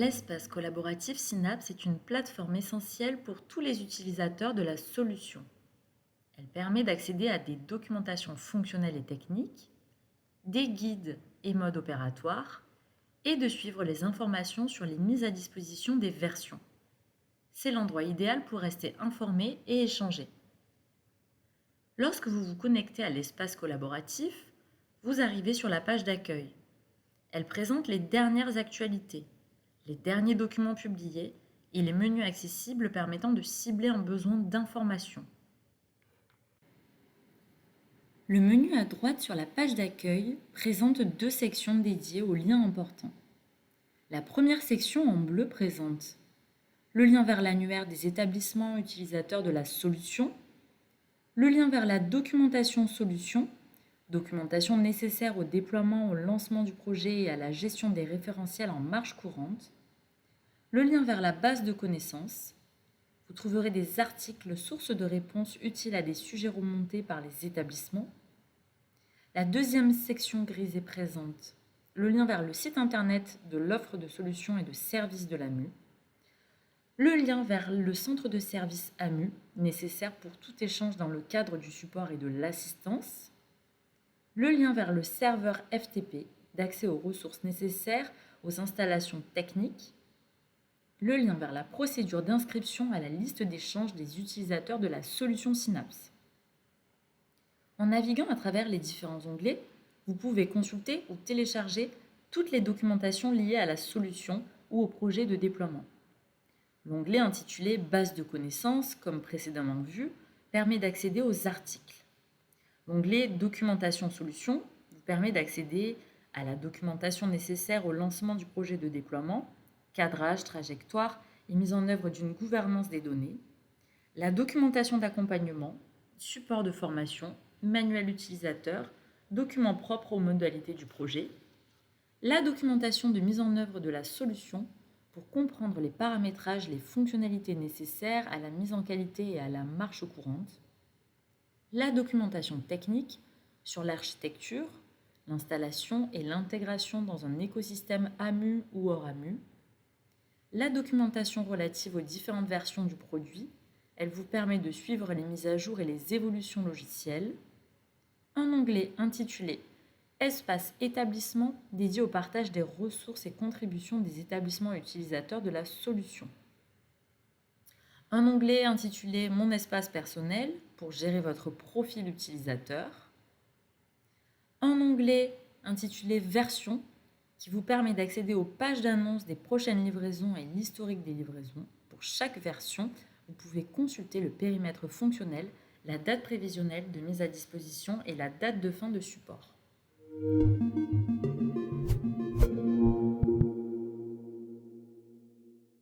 L'espace collaboratif Synapse est une plateforme essentielle pour tous les utilisateurs de la solution. Elle permet d'accéder à des documentations fonctionnelles et techniques, des guides et modes opératoires, et de suivre les informations sur les mises à disposition des versions. C'est l'endroit idéal pour rester informé et échanger. Lorsque vous vous connectez à l'espace collaboratif, vous arrivez sur la page d'accueil. Elle présente les dernières actualités, les derniers documents publiés et les menus accessibles permettant de cibler un besoin d'information. Le menu à droite sur la page d'accueil présente deux sections dédiées aux liens importants. La première section en bleu présente le lien vers l'annuaire des établissements utilisateurs de la solution, le lien vers la documentation solution, documentation nécessaire au déploiement, au lancement du projet et à la gestion des référentiels en marche courante, le lien vers la base de connaissances. Vous trouverez des articles sources de réponses utiles à des sujets remontés par les établissements. La deuxième section grise est présente le lien vers le site internet de l'offre de solutions et de services de l'AMU, le lien vers le centre de services AMU, nécessaire pour tout échange dans le cadre du support et de l'assistance, le lien vers le serveur FTP d'accès aux ressources nécessaires aux installations techniques, le lien vers la procédure d'inscription à la liste d'échange des utilisateurs de la solution Synapse. En naviguant à travers les différents onglets, vous pouvez consulter ou télécharger toutes les documentations liées à la solution ou au projet de déploiement. L'onglet intitulé Base de connaissances, comme précédemment vu, permet d'accéder aux articles. L'onglet Documentation solution vous permet d'accéder à la documentation nécessaire au lancement du projet de déploiement, cadrage, trajectoire et mise en œuvre d'une gouvernance des données, la documentation d'accompagnement, support de formation, manuel utilisateur, documents propres aux modalités du projet, la documentation de mise en œuvre de la solution pour comprendre les paramétrages, les fonctionnalités nécessaires à la mise en qualité et à la marche courante, la documentation technique sur l'architecture, l'installation et l'intégration dans un écosystème AMU ou hors AMU, la documentation relative aux différentes versions du produit, elle vous permet de suivre les mises à jour et les évolutions logicielles, un onglet intitulé Espace établissement dédié au partage des ressources et contributions des établissements utilisateurs de la solution. Un onglet intitulé Mon espace personnel pour gérer votre profil utilisateur. Un onglet intitulé Version qui vous permet d'accéder aux pages d'annonce des prochaines livraisons et l'historique des livraisons. Pour chaque version, vous pouvez consulter le périmètre fonctionnel, la date prévisionnelle de mise à disposition et la date de fin de support.